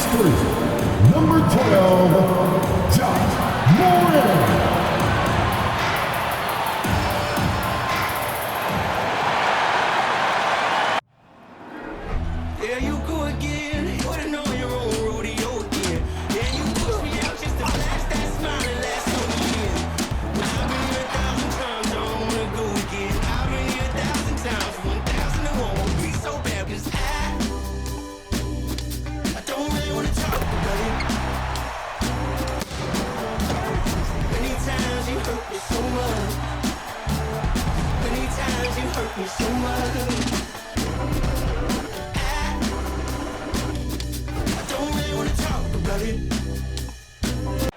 3, number 12, Josh Morant.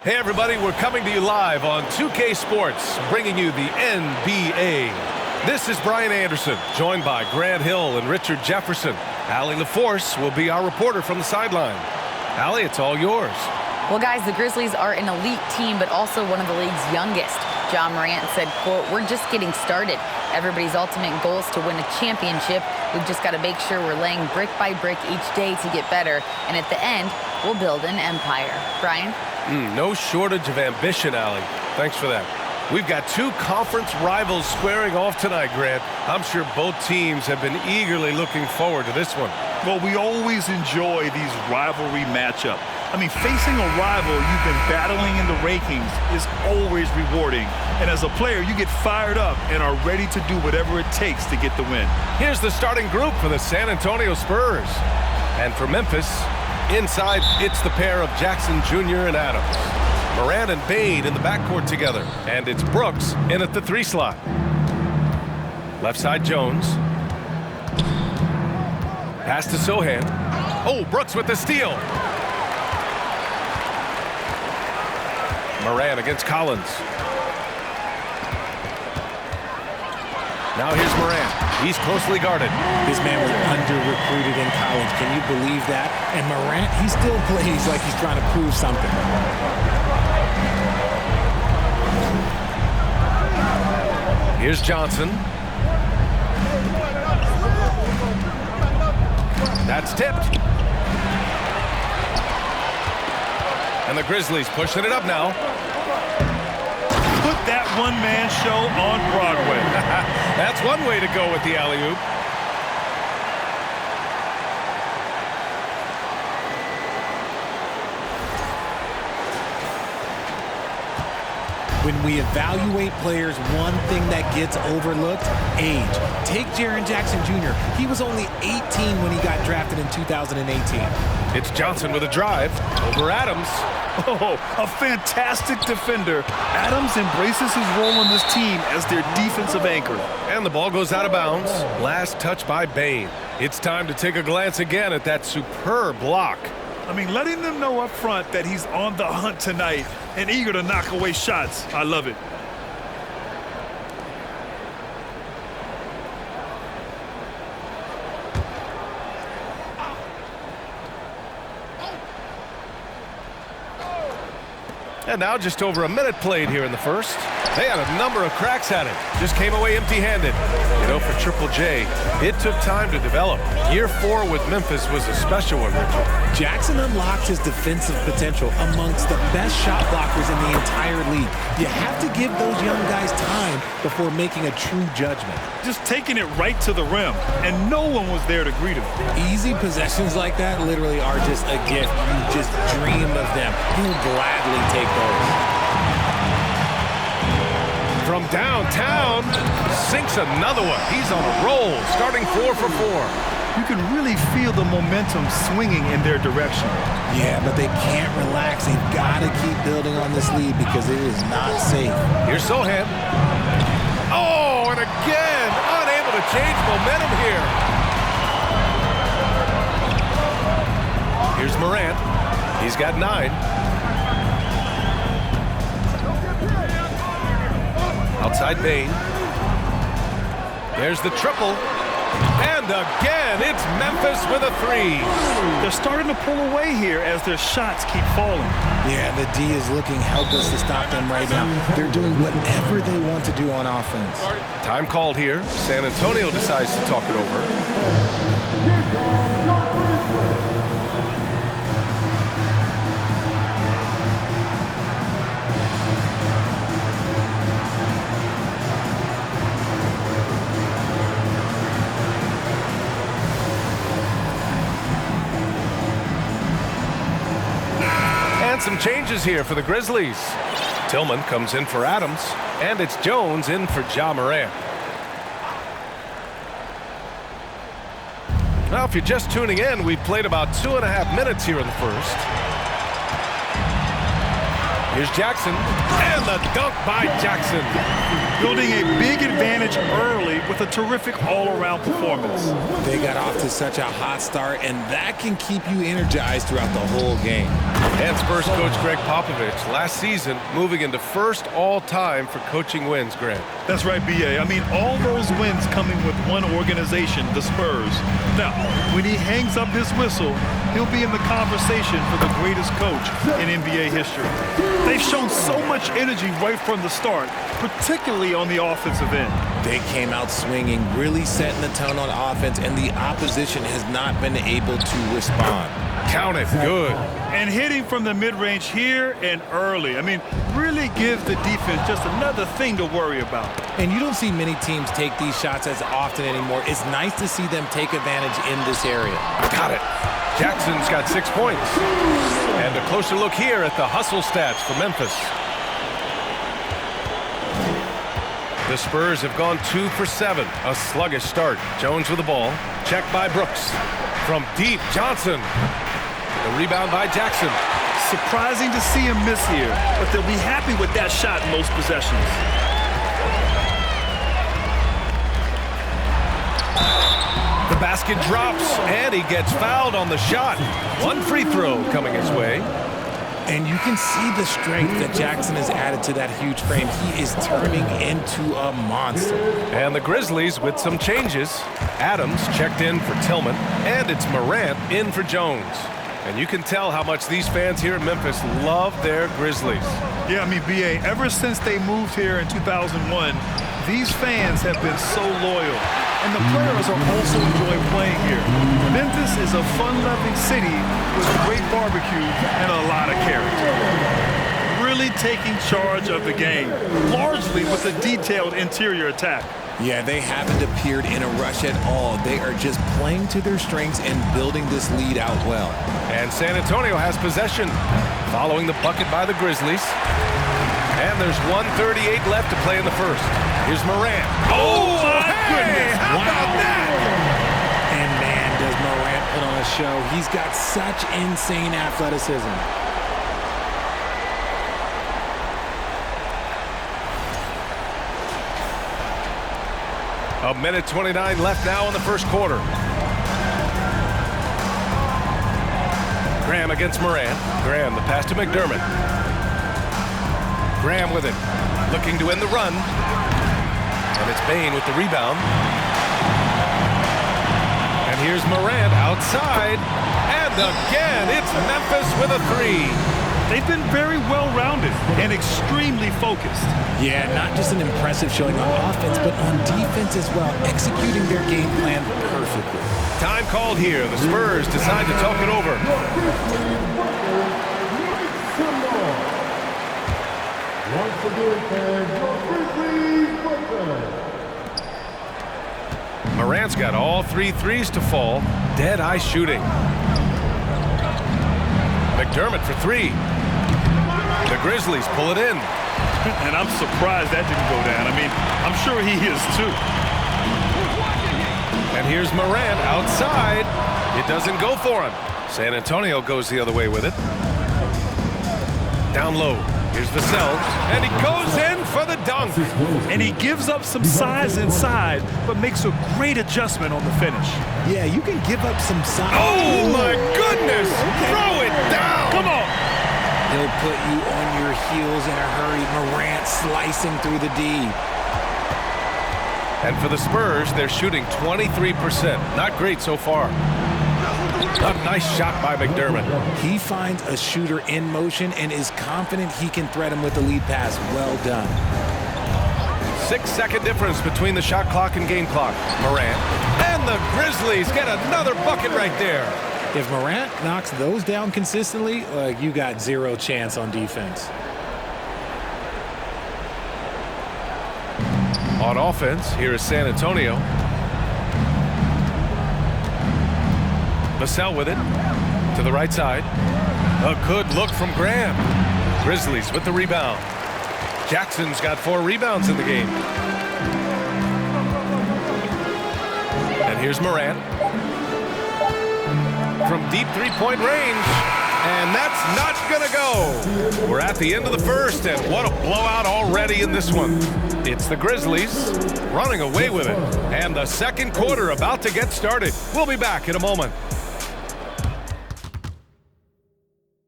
Hey everybody, we're coming to you live on 2K Sports, bringing you the NBA. This is Brian Anderson, joined by Grant Hill and Richard Jefferson. Allie LaForce will be our reporter from the sideline. Allie, it's all yours. Well, guys, the Grizzlies are an elite team, but also one of the league's youngest. Ja Morant said, quote, "We're just getting started. Everybody's ultimate goal is to win a championship. We've just got to make sure we're laying brick by brick each day to get better. And at the end, we'll build an empire." Brian? No shortage of ambition, Allie. Thanks for that. We've got two conference rivals squaring off tonight, Grant. I'm sure both teams have been eagerly looking forward to this one. Well, we always enjoy these rivalry matchups. I mean, facing a rival you've been battling in the rankings is always rewarding. And as a player, you get fired up and are ready to do whatever it takes to get the win. Here's the starting group for the San Antonio Spurs. And for Memphis, inside, it's the pair of Jackson Jr. and Adams. Morant and Bane in the backcourt together. And it's Brooks in at the 3 slot. Left side, Jones. Pass to Sochan. Oh, Brooks with the steal. Morant against Collins. Now here's Morant. He's closely guarded. This man was under-recruited in college. Can you believe that? And Morant, he still plays like he's trying to prove something. Here's Johnson. That's tipped. And the Grizzlies pushing it up now. Put that one-man show on Broadway. That's one way to go with the alley-oop. When we evaluate players, one thing that gets overlooked, age. Take Jaren Jackson Jr. He was only 18 when he got drafted in 2018. It's Johnson with a drive over Adams. Oh, a fantastic defender. Adams embraces his role on this team as their defensive anchor. And the ball goes out of bounds. Last touch by Bane. It's time to take a glance again at that superb block. I mean, letting them know up front that he's on the hunt tonight and eager to knock away shots. I love it. And now just over a minute played here in the first. They had a number of cracks at it. Just came away empty-handed. You know, for Triple J, it took time to develop. Year 4 with Memphis was a special one, Richard. Jackson unlocked his defensive potential amongst the best shot blockers in the entire league. You have to give those young guys time before making a true judgment. Just taking it right to the rim, and no one was there to greet him. Easy possessions like that literally are just a gift. You just dream of them. He'll gladly take those. From downtown, sinks another one. He's on a roll, starting 4 for 4. You can really feel the momentum swinging in their direction. Yeah, but they can't relax. They've got to keep building on this lead because it is not safe. Here's Sochan. Oh, and again, unable to change momentum here. Here's Morant. He's got 9. Outside Bane. There's the triple. And again, it's Memphis with a 3. They're starting to pull away here as their shots keep falling. Yeah, the D is looking helpless to stop them right now. They're doing whatever they want to do on offense. Time called here. San Antonio decides to talk it over. some changes here for the Grizzlies. Tillman comes in for Adams, and it's Jones in for Ja Morant. Now, if you're just tuning in, we've played about 2.5 minutes here in the first. Here's Jackson, and the dunk by Jackson. Building a big advantage early with a terrific all-around performance. They got off to such a hot start, and that can keep you energized throughout the whole game. And Spurs coach Greg Popovich last season moving into first all-time for coaching wins, Grant. That's right, B.A. I mean, all those wins coming with one organization, the Spurs. Now, when he hangs up his whistle, he'll be in the conversation for the greatest coach in NBA history. They've shown so much energy right from the start, particularly on the offensive end. They came out swinging, really setting the tone on offense, and the opposition has not been able to respond. Count it. Good. And hitting from the mid-range here and early. I mean, really gives the defense just another thing to worry about. And you don't see many teams take these shots as often anymore. It's nice to see them take advantage in this area. Got it. Jackson's got 6 points. And a closer look here at the hustle stats for Memphis. The Spurs have gone 2 for 7. A sluggish start. Jones with the ball. Checked by Brooks. From deep, Johnson. The rebound by Jackson. Surprising to see him miss here, but they'll be happy with that shot in most possessions. The basket drops, and he gets fouled on the shot. One free throw coming his way. And you can see the strength that Jackson has added to that huge frame. He is turning into a monster. And the Grizzlies with some changes. Adams checked in for Tillman, and it's Morant in for Jones. And you can tell how much these fans here in Memphis love their Grizzlies. Yeah, I mean, B.A., ever since they moved here in 2001, these fans have been so loyal. And the players are also enjoying playing here. Memphis is a fun-loving city with great barbecue and a lot of character. Really taking charge of the game, largely with a detailed interior attack. Yeah, they haven't appeared in a rush at all. They are just playing to their strengths and building this lead out well. And San Antonio has possession, following the bucket by the Grizzlies. And there's 1:38 left to play in the first. Here's Morant. Oh, my goodness. How about that? And man, does Morant put on a show. He's got such insane athleticism. A minute 29 left now in the first quarter. Graham against Morant. Graham, the pass to McDermott. Graham with it, looking to end the run. And it's Bane with the rebound. And here's Morant outside. And again, it's Memphis with a three. They've been very well-rounded and extremely focused. Yeah, not just an impressive showing on offense, but on defense as well, executing their game plan perfectly. Time called here. The Spurs decide to talk it over. Once again, fans, your Grizzlies Brooklyn. Morant's got all 3 threes to fall. Dead-eye shooting. McDermott for 3. The Grizzlies pull it in. And I'm surprised that didn't go down. I mean, I'm sure he is too. And here's Morant outside. It doesn't go for him. San Antonio goes the other way with it. Down low. Here's Vassell. And he goes in for the dunk. And he gives up some size inside, but makes a great adjustment on the finish. Yeah, you can give up some size. Oh, my goodness. Throw it down. Come on. He'll put you on your heels in a hurry. Morant slicing through the D. And for the Spurs, they're shooting 23%. Not great so far. A nice shot by McDermott. He finds a shooter in motion and is confident he can thread him with the lead pass. Well done. 6-second difference between the shot clock and game clock. Morant. And the Grizzlies get another bucket right there. If Morant knocks those down consistently, you got zero chance on defense. On offense, here is San Antonio. Vassell with it to the right side. A good look from Graham. Grizzlies with the rebound. Jackson's got 4 rebounds in the game. And here's Morant. From deep three-point range. And that's not going to go. We're at the end of the first, and what a blowout already in this one. It's the Grizzlies running away with it. And the second quarter about to get started. We'll be back in a moment.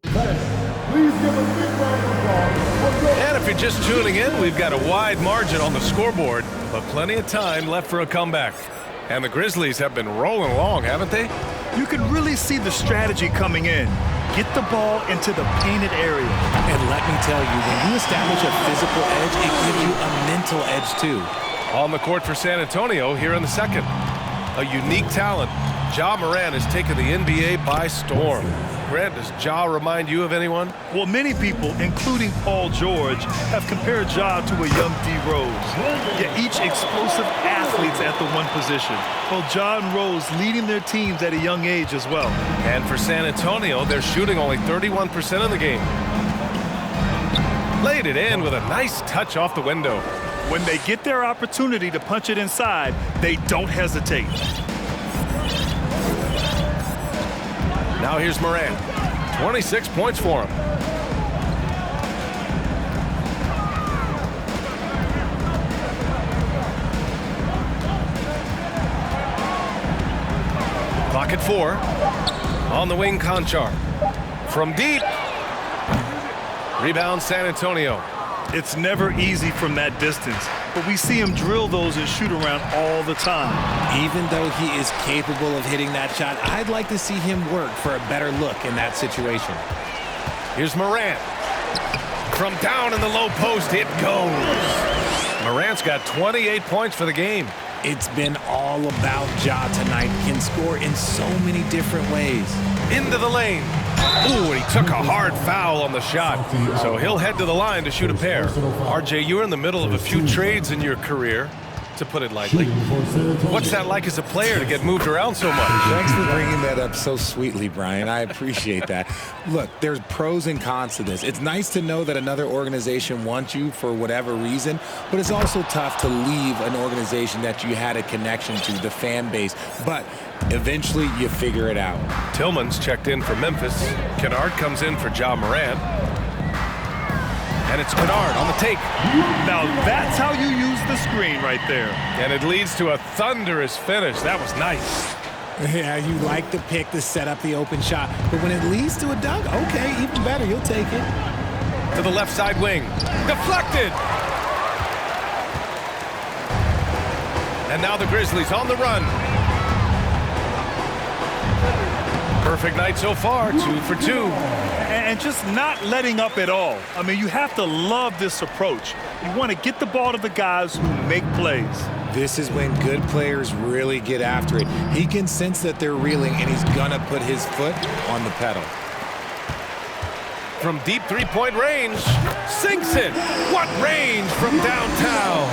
Please give a big round of applause for And if you're just tuning in, we've got a wide margin on the scoreboard, but plenty of time left for a comeback. And the Grizzlies have been rolling along, haven't they? You can really see the strategy coming in. Get the ball into the painted area. And let me tell you, when you establish a physical edge, it gives you a mental edge too. On the court for San Antonio here in the second. A unique talent. Ja Morant has taken the NBA by storm. Grant, does Ja remind you of anyone? Well, many people, including Paul George, have compared Ja to a young D. Rose. Yet each explosive athletes at the one position. Well, Ja and Rose leading their teams at a young age as well. And for San Antonio, they're shooting only 31% in the game. Laid it in with a nice touch off the window. When they get their opportunity to punch it inside, they don't hesitate. Now here's Morant. 26 points for him. Clock at 4. On the wing, Conchar. From deep. Rebound, San Antonio. It's never easy from that distance, but we see him drill those and shoot around all the time. Even though he is capable of hitting that shot, I'd like to see him work for a better look in that situation. Here's Morant. From down in the low post, it goes. Morant's got 28 points for the game. It's been all about Ja tonight. Can score in so many different ways. Into the lane. Ooh, and he took a hard foul on the shot. So he'll head to the line to shoot a pair. RJ, you're in the middle of a few trades in your career, to put it lightly. What's that like as a player to get moved around so much? Thanks for bringing that up so sweetly, Brian. I appreciate that. Look, there's pros and cons to this. It's nice to know that another organization wants you for whatever reason, but it's also tough to leave an organization that you had a connection to, the fan base. But eventually you figure it out. Tillman's checked in for Memphis. Kennard comes in for Ja Morant. And it's Kennard on the take. Now that's how you use the screen right there. And it leads to a thunderous finish. That was nice. Yeah, you like the pick to set up the open shot, but when it leads to a dunk, okay, even better, you'll take it. To the left side wing. Deflected. And now the Grizzlies on the run. Perfect night so far, 2 for 2. And just not letting up at all. I mean, you have to love this approach. You want to get the ball to the guys who make plays. This is when good players really get after it. He can sense that they're reeling, and he's gonna put his foot on the pedal. From deep three-point range, sinks it. What range from downtown?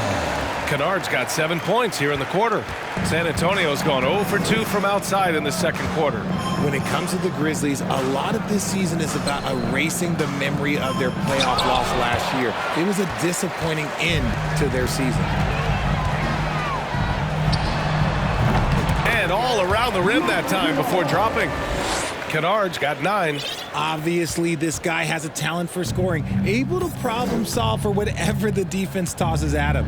Kennard's got 7 points here in the quarter. San Antonio's gone 0 for 2 from outside in the second quarter. When it comes to the Grizzlies, a lot of this season is about erasing the memory of their playoff loss last year. It was a disappointing end to their season. And all around the rim that time before dropping. Kennard's got 9. Obviously, this guy has a talent for scoring, able to problem solve for whatever the defense tosses at him.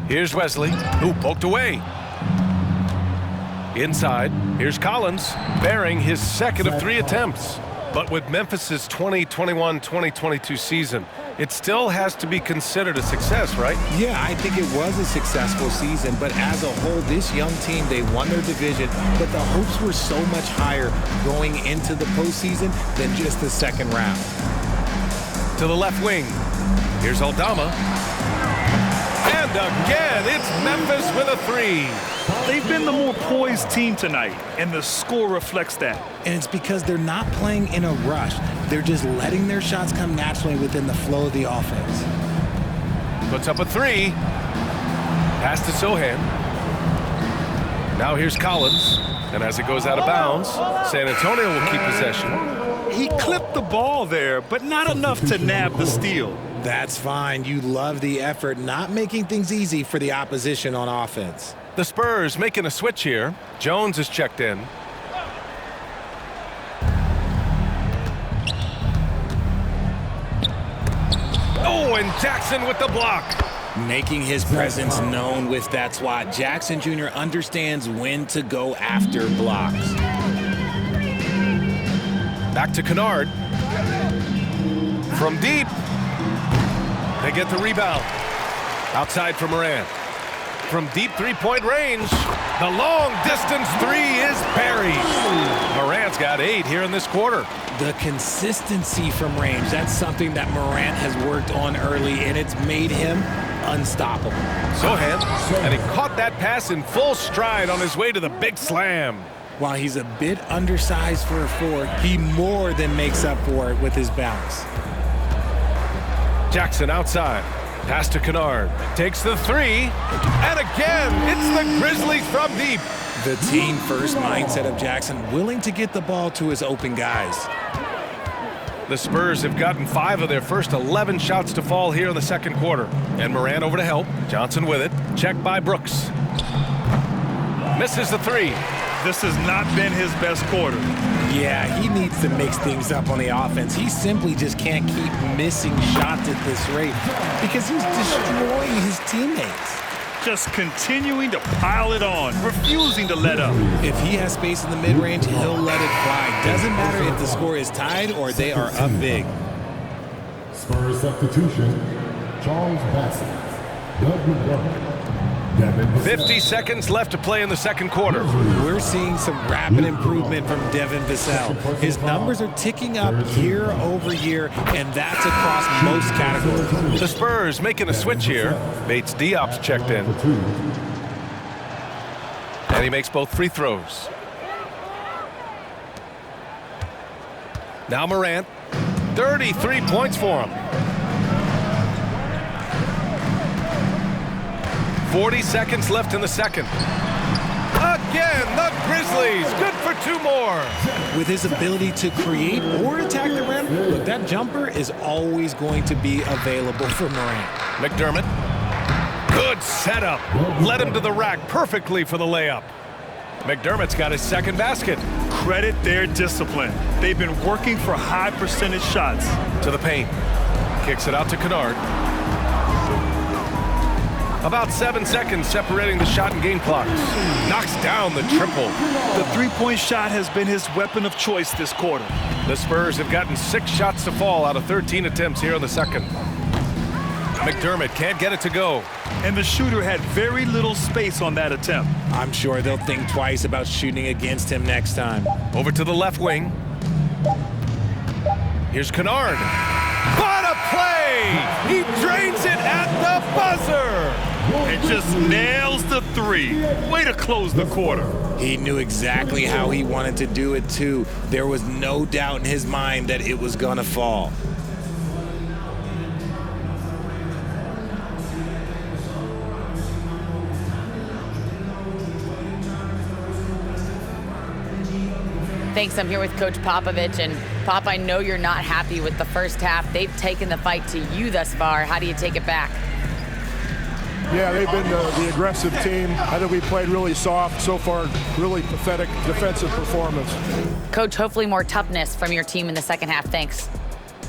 Here's Wesley, who poked away. Inside, here's Collins, bearing his second of 3 attempts. But with Memphis's 2021-2022 season, it still has to be considered a success, right? Yeah, I think it was a successful season, but as a whole, this young team, they won their division, but the hopes were so much higher going into the postseason than just the second round. To the left wing, here's Aldama. And again, it's Memphis with a 3. They've been the more poised team tonight, and the score reflects that. And it's because they're not playing in a rush. They're just letting their shots come naturally within the flow of the offense. Puts up a 3. Pass to Sohan. Now here's Collins. And as it goes out of bounds, San Antonio will keep possession. He clipped the ball there, but not enough to nab the steal. That's fine. You love the effort, not making things easy for the opposition on offense. The Spurs making a switch here. Jones is checked in. Oh, and Jackson with the block. Making his presence known with that swat. Jackson Jr. understands when to go after blocks. Back to Kennard. From deep. They get the rebound. Outside for Morant. From deep three-point range, the long-distance three is buried. Morant's got 8 here in this quarter. The consistency from range, that's something that Morant has worked on early, and it's made him unstoppable. Sohan, and he caught that pass in full stride on his way to the big slam. While he's a bit undersized for a 4, he more than makes up for it with his bounce. Jackson outside. Pass to Kennard. Takes the 3. And again, it's the Grizzlies from deep. The team-first mindset of Jackson, willing to get the ball to his open guys. The Spurs have gotten 5 of their first 11 shots to fall here in the second quarter. And Morant over to help. Johnson with it. Checked by Brooks. Misses the 3. This has not been his best quarter. Yeah, he needs to mix things up on the offense. He simply just can't keep missing shots at this rate because he's destroying his teammates. Just continuing to pile it on, refusing to let up. If he has space in the mid-range, he'll let it fly. Doesn't matter if the score is tied or they are up big. Spurs substitution, Charles Bassett, Doug McDermott, Devin Vassell. 50 seconds left to play in the second quarter. We're seeing some rapid improvement from Devin Vassell. His numbers are ticking up year over year, and that's across most categories. The Spurs making a switch here. Bates Diop's checked in. And he makes both free throws. Now Morant. 33 points for him. 40 seconds left in the second. Again, the Grizzlies. Good for 2 more. With his ability to create or attack the rim, look, that jumper is always going to be available for Morant. McDermott. Good setup. Led him to the rack perfectly for the layup. McDermott's got his second basket. Credit their discipline. They've been working for high percentage shots. To the paint. Kicks it out to Kennard. About 7 seconds separating the shot and game clocks. Knocks down the triple. The three-point shot has been his weapon of choice this quarter. The Spurs have gotten 6 shots to fall out of 13 attempts here in the second. McDermott can't get it to go. And the shooter had very little space on that attempt. I'm sure they'll think twice about shooting against him next time. Over to the left wing. Here's Kennard. What a play! He drains it at the buzzer! And just nails the 3. Way to close the quarter. He knew exactly how he wanted to do it, too. There was no doubt in his mind that it was going to fall. Thanks. I'm here with Coach Popovich. And Pop, I know you're not happy with the first half. They've taken the fight to you thus far. How do you take it back? Yeah, they've been the aggressive team. I think we played really soft so far. Really pathetic defensive performance. Coach, hopefully more toughness from your team in the second half. Thanks.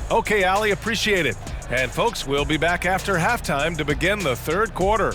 Okay, Allie, appreciate it. And folks, we'll be back after halftime to begin the third quarter.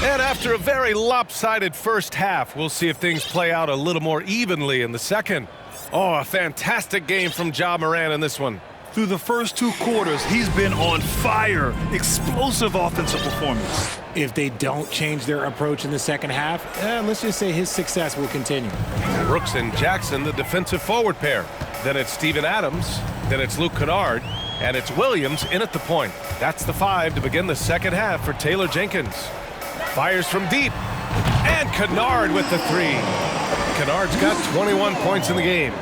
And after a very lopsided first half, we'll see if things play out a little more evenly in the second. Oh, a fantastic game from Ja Morant in this one. Through the first 2 quarters, he's been on fire. Explosive offensive performance. If they don't change their approach in the second half, let's just say his success will continue. Brooks and Jackson, the defensive forward pair. Then it's Steven Adams. Then it's Luke Kennard. And it's Williams in at the point. That's the 5 to begin the second half for Taylor Jenkins. Fires from deep. And Kennard with the 3. Kennard's got 21 points in the game.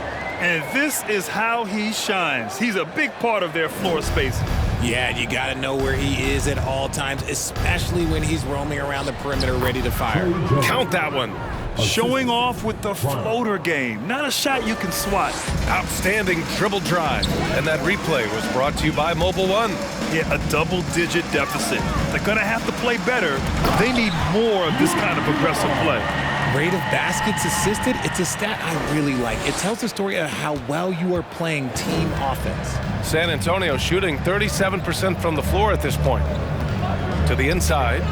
And this is how he shines. He's a big part of their floor space. Yeah, you got to know where he is at all times, especially when he's roaming around the perimeter ready to fire. Count that one. Showing off with the floater game. Not a shot you can swat. Outstanding dribble drive. And that replay was brought to you by Mobile One. Yeah, a double-digit deficit. They're going to have to play better. They need more of this kind of aggressive play. Rate of baskets assisted, it's a stat I really like. It tells the story of how well you are playing team offense. San Antonio shooting 37% from the floor at this point. To the inside.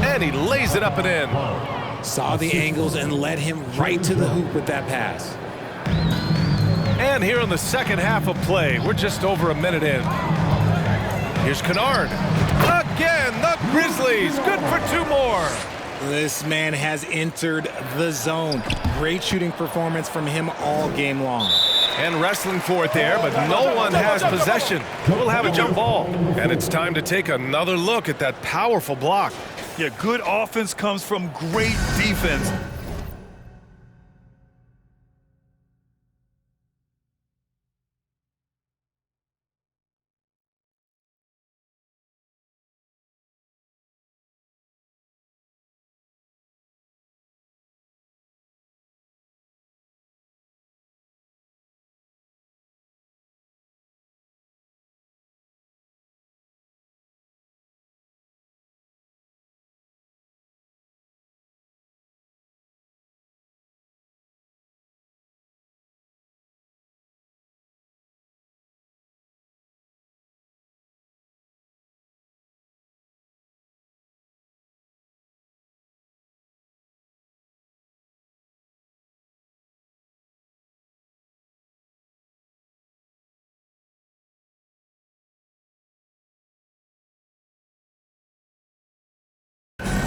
And he lays it up and in. Saw the angles and led him right to the hoop with that pass. And here in the second half of play, we're just over a minute in. Here's Kennard. Again, the Grizzlies. Good for 2 more. This man has entered the zone. Great shooting performance from him all game long. And wrestling for it there, but no one has possession. We'll have a jump ball. And it's time to take another look at that powerful block. Yeah, good offense comes from great defense.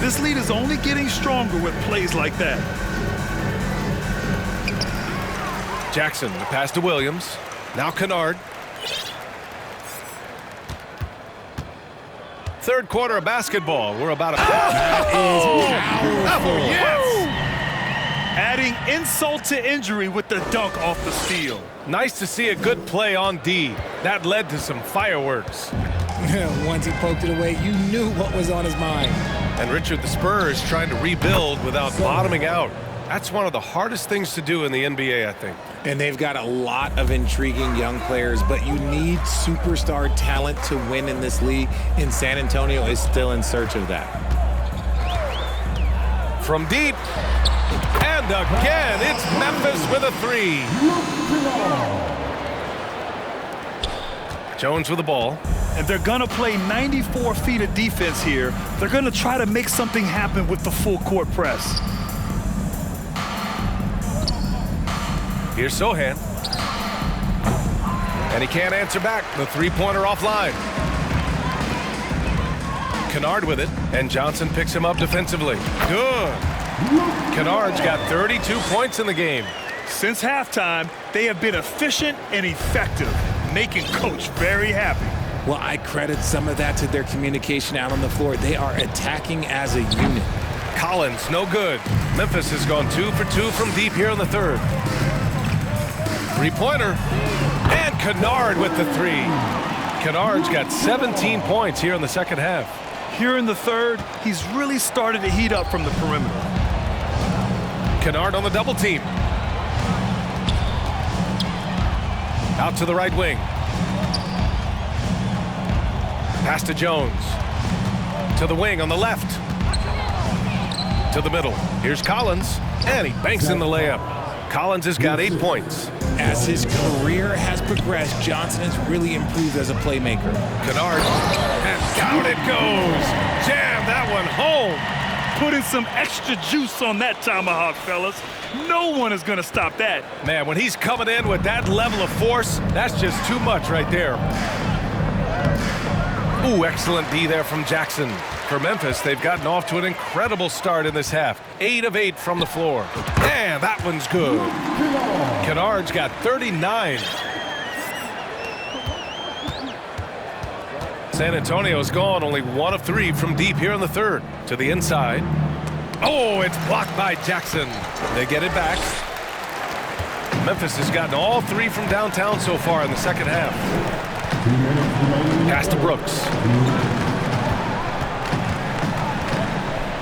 This lead is only getting stronger with plays like that. Jackson, the pass to Williams. Now Kennard. Third quarter of basketball. We're about Adding insult to injury with the dunk off the steal. Nice to see a good play on D. That led to some fireworks. Once he poked it away, you knew what was on his mind. And Richard, the Spurs trying to rebuild without bottoming out. That's one of the hardest things to do in the NBA, I think. And they've got a lot of intriguing young players, but you need superstar talent to win in this league, and San Antonio is still in search of that. From deep, and again, it's Memphis with a 3. Jones with the ball. And they're going to play 94 feet of defense here. They're going to try to make something happen with the full court press. Here's Sohan. And he can't answer back. The 3-pointer offline. Kennard with it, and Johnson picks him up defensively. Good. Kennard's got 32 points in the game. Since halftime, they have been efficient and effective, making Coach very happy. Well, I credit some of that to their communication out on the floor. They are attacking as a unit. Collins, no good. Memphis has gone 2 for 2 from deep here in the third. 3-pointer. And Kennard with the 3. Kennard's got 17 points here in the second half. Here in the third, he's really started to heat up from the perimeter. Kennard on the double team. Out to the right wing. Pass to Jones. To the wing on the left. To the middle. Here's Collins. And he banks in the layup. Collins has got 8 points. As his career has progressed, Johnson has really improved as a playmaker. Kennard. And down it goes. Jam that one home. Putting some extra juice on that tomahawk, fellas. No one is going to stop that. Man, when he's coming in with that level of force, that's just too much right there. Ooh, excellent D there from Jackson. For Memphis, they've gotten off to an incredible start in this half. 8 of 8 from the floor. And that one's good. Kennard's got 39. San Antonio's gone only 1 of 3 from deep here in the third. To the inside. Oh, it's blocked by Jackson. They get it back. Memphis has gotten all 3 from downtown so far in the second half. Pass to Brooks.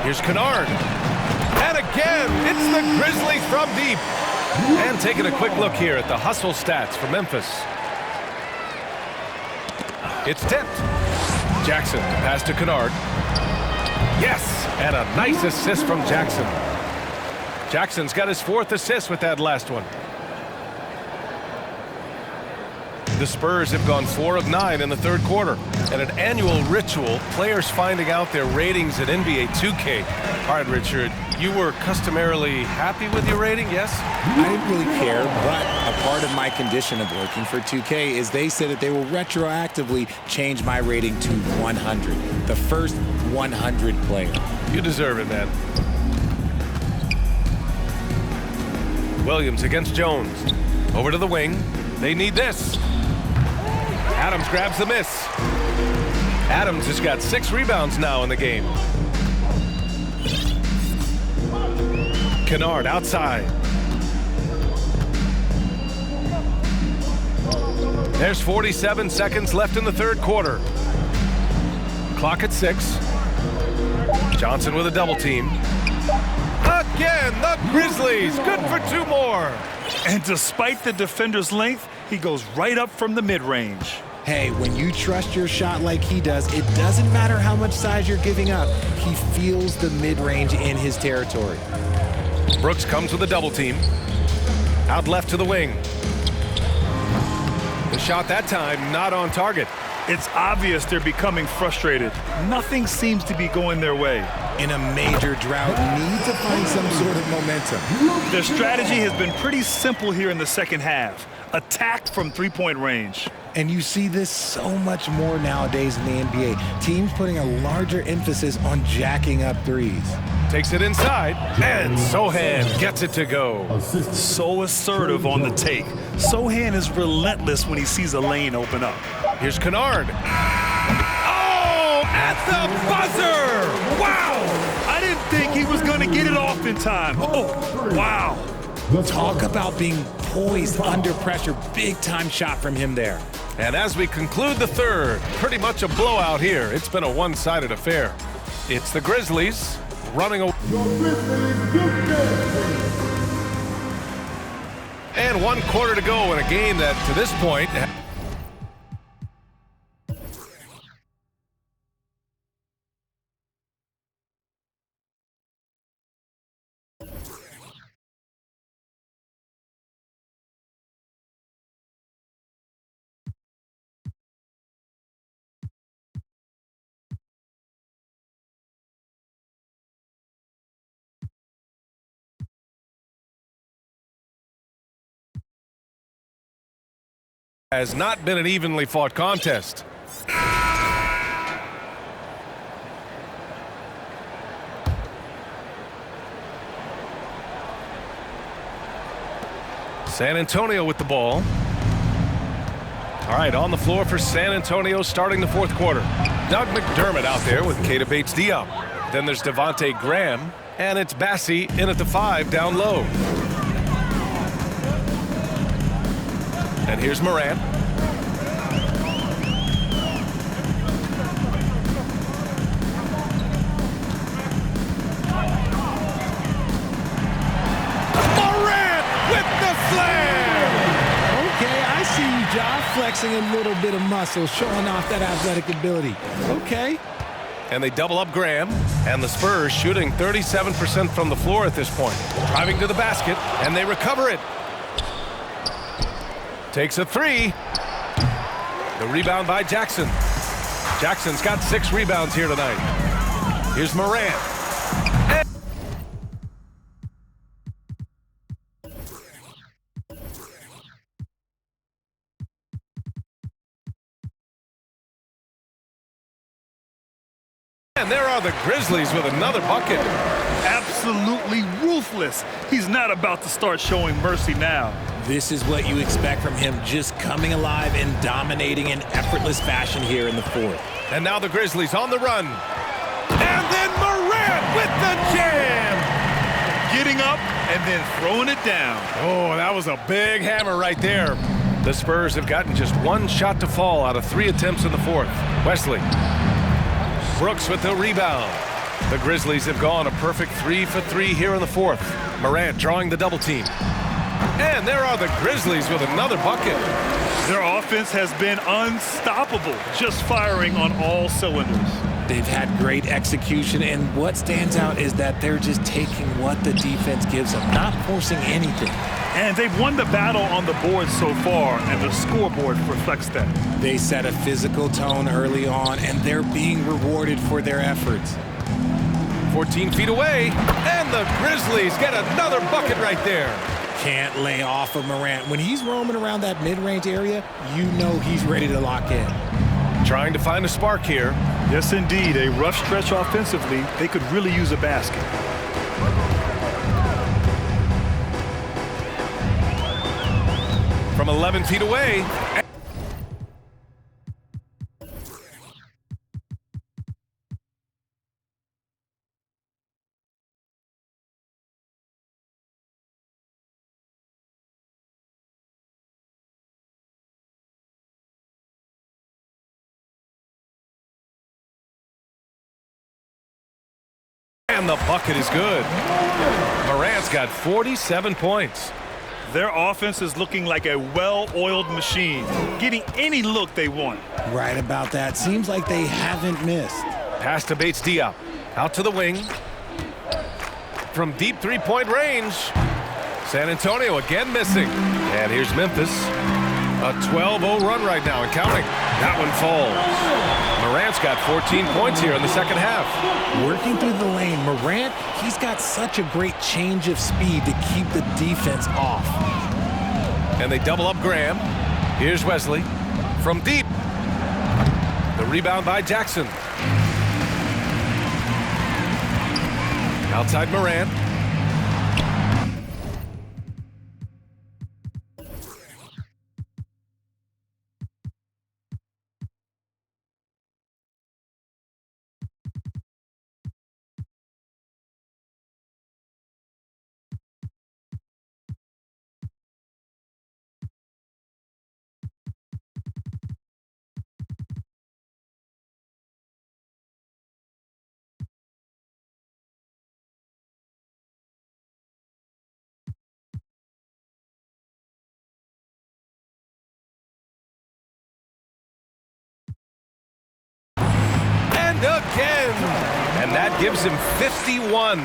Here's Kennard. And again, it's the Grizzlies from deep. And taking a quick look here at the hustle stats for Memphis. It's tipped. Jackson, pass to Kennard. Yes, and a nice assist from Jackson. Jackson's got his 4th assist with that last one. The Spurs have gone 4 of 9 in the third quarter. And an annual ritual, players finding out their ratings at NBA 2K. All right, Richard, you were customarily happy with your rating, yes? I didn't really care, but a part of my condition of working for 2K is they said that they will retroactively change my rating to 100. The first 100 player. You deserve it, man. Williams against Jones. Over to the wing. They need this. Adams grabs the miss. Adams has got 6 rebounds now in the game. Kennard outside. There's 47 seconds left in the third quarter. Clock at 6. Johnson with a double team. Again, the Grizzlies. Good for 2 more. And despite the defender's length, he goes right up from the mid-range. Hey, when you trust your shot like he does, it doesn't matter how much size you're giving up. He feels the mid-range in his territory. Brooks comes with a double team. Out left to the wing. The shot that time not on target. It's obvious they're becoming frustrated. Nothing seems to be going their way. In a major drought, need to find some sort of momentum. Their strategy has been pretty simple here in the second half. Attack from three-point range. And you see this so much more nowadays in the NBA. Teams putting a larger emphasis on jacking up threes. Takes it inside, and Sohan gets it to go. So assertive on the take. Sohan is relentless when he sees a lane open up. Here's Kennard. Oh, at the buzzer! Wow! I didn't think he was going to get it off in time. Oh, wow. Talk about being poised under pressure. Big time shot from him there. And as we conclude the third, pretty much a blowout here. It's been a one-sided affair. It's the Grizzlies running away. And 1 quarter to go in a game that, to this point, has not been an evenly fought contest. San Antonio with the ball. All right, on the floor for San Antonio starting the fourth quarter. Doug McDermott out there with Keita Bates-Diop. Then there's Devontae Graham, and it's Bassey in at the 5 down low. And here's Morant. Morant with the slam! Okay, I see you, Ja, flexing a little bit of muscle, showing off that athletic ability. Okay. And they double up Graham, and the Spurs shooting 37% from the floor at this point. Driving to the basket, and they recover it. Takes a 3. The rebound by Jackson. Jackson's got 6 rebounds here tonight. Here's Morant. And there are the Grizzlies with another bucket. Absolutely ruthless. He's not about to start showing mercy now. This is what you expect from him, just coming alive and dominating in effortless fashion here in the fourth. And now the Grizzlies on the run. And then Morant with the jam. Getting up and then throwing it down. Oh, that was a big hammer right there. The Spurs have gotten just one shot to fall out of 3 attempts in the fourth. Wesley. Brooks with the rebound. The Grizzlies have gone a perfect 3 for 3 here in the fourth. Morant drawing the double team. And there are the Grizzlies with another bucket. Their offense has been unstoppable, just firing on all cylinders. They've had great execution, and what stands out is that they're just taking what the defense gives them, not forcing anything. And they've won the battle on the board so far, and the scoreboard reflects that. They set a physical tone early on, and they're being rewarded for their efforts. 14 feet away, and the Grizzlies get another bucket right there. Can't lay off of Morant. When he's roaming around that mid-range area, you know he's ready to lock in. Trying to find a spark here. Yes, indeed. A rough stretch offensively. They could really use a basket. From 11 feet away. And the bucket is good. Morant's got 47 points. Their offense is looking like a well-oiled machine, getting any look they want. Right about that. Seems like they haven't missed. Pass to Bates Diop. Out to the wing. From deep three-point range. San Antonio again missing. And here's Memphis. A 12-0 run right now and counting. That one falls. Morant's got 14 points here in the second half. Working through the lane, Morant, he's got such a great change of speed to keep the defense off. And they double up Graham. Here's Wesley. From deep. The rebound by Jackson. Outside Morant. Again, and that gives him 51.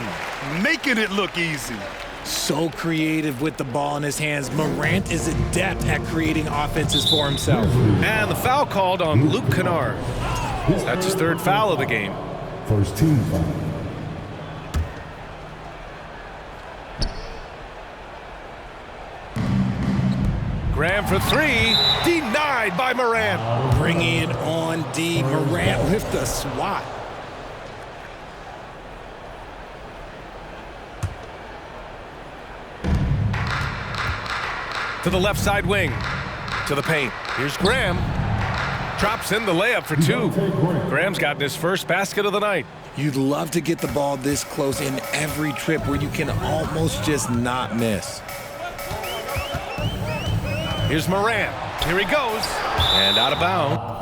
Making it look easy. So creative with the ball in his hands. Morant is adept at creating offenses for himself. And the foul called on Luke Kennard. That's his third foul of the game. First team foul. Graham for three, denied by Morant. Bringing it on D. Morant with the swat. To the left side wing, to the paint. Here's Graham. Drops in the layup for two. Graham's gotten his first basket of the night. You'd love to get the ball this close in every trip where you can almost just not miss. Here's Morant. Here he goes. And out of bounds.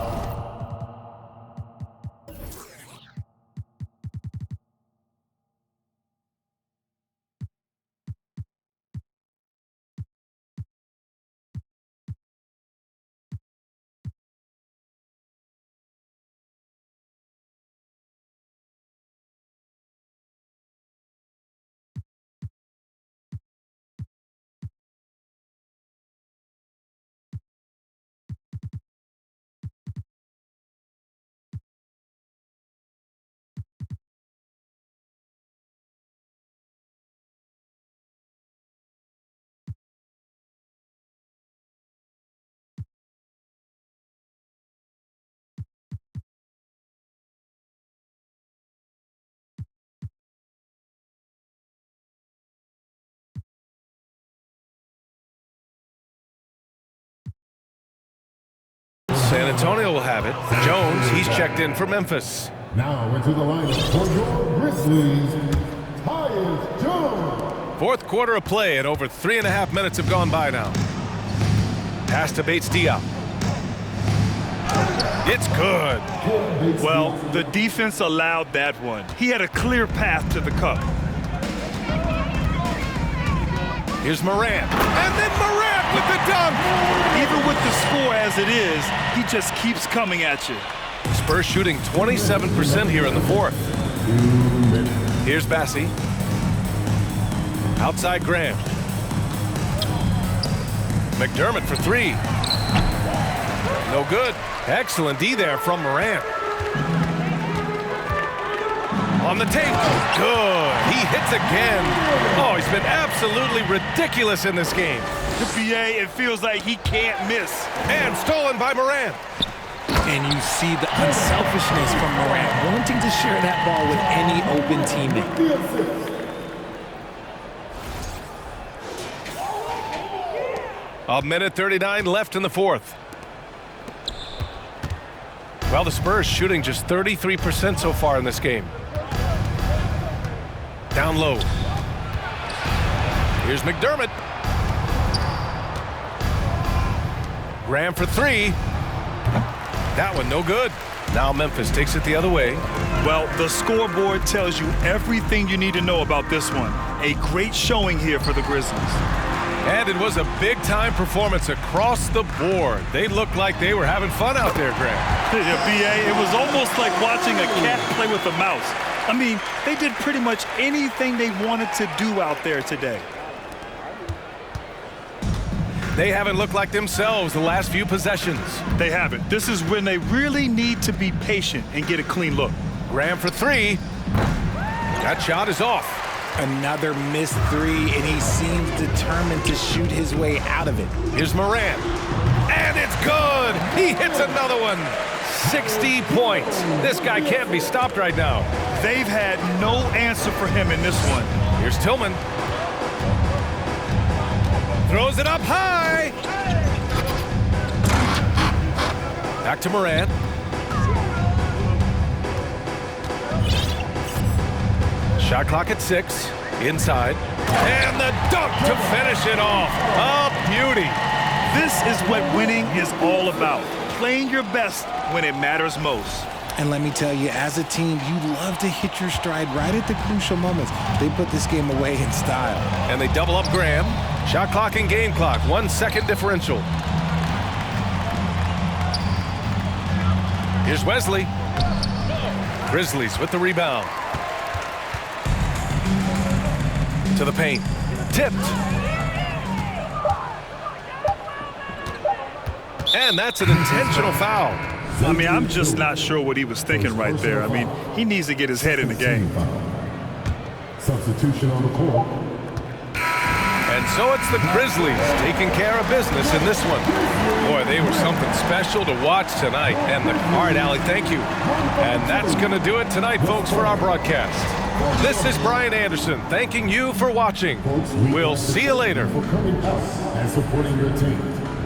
San Antonio will have it. Jones, he's checked in for Memphis. Now into the lineup for your Grizzlies, Tyus Jones. Fourth quarter of play, and over 3.5 minutes have gone by now. Pass to Bates-Diop. It's good. Well, the defense allowed that one. He had a clear path to the cup. Here's Morant. And then Morant with the dunk. Even with the score as it is, he just keeps coming at you. Spurs shooting 27% here in the fourth. Here's Bassie. Outside Graham. McDermott for three. No good. Excellent D there from Morant. On the tape. Good. He hits again. Oh, he's been absolutely ridiculous in this game. The BA, it feels like he can't miss. And stolen by Morant. And you see the unselfishness from Morant, wanting to share that ball with any open teammate. A minute 39 left in the fourth. Well, the Spurs shooting just 33% so far in this game. Down low. Here's McDermott. Graham for three. That one no good. Now Memphis takes it the other way. Well, the scoreboard tells you everything you need to know about this one. A great showing here for the Grizzlies. And it was a big-time performance across the board. They looked like they were having fun out there, Graham. Yeah, BA, it was almost like watching a cat play with a mouse. I mean, they did pretty much anything they wanted to do out there today. They haven't looked like themselves the last few possessions. They haven't. This is when they really need to be patient and get a clean look. Graham for three. That shot is off. Another missed three, and he seems determined to shoot his way out of it. Here's Morant. And it's good. He hits another one. 60 points. This guy can't be stopped right now. They've had no answer for him in this one. Here's Tillman. Throws it up high. Back to Morant. Shot clock at 6. Inside. And the dunk to finish it off. A beauty. This is what winning is all about. Playing your best when it matters most. And let me tell you, as a team, you love to hit your stride right at the crucial moments. They put this game away in style. And they double up Graham. Shot clock and game clock. 1 second differential. Here's Wesley. Grizzlies with the rebound. To the paint. Tipped. And that's an intentional foul. I mean, I'm just not sure what he was thinking right there. I mean, he needs to get his head in the game. Substitution on the court. And so it's the Grizzlies taking care of business in this one. Boy, they were something special to watch tonight. And all right, Allie, thank you. And that's going to do it tonight, folks, for our broadcast. This is Brian Anderson thanking you for watching. We'll see you later. For coming out and supporting your team.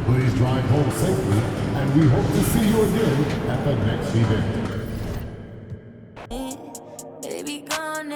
Please drive home safely, and we hope to see you again at the next event. Baby, gone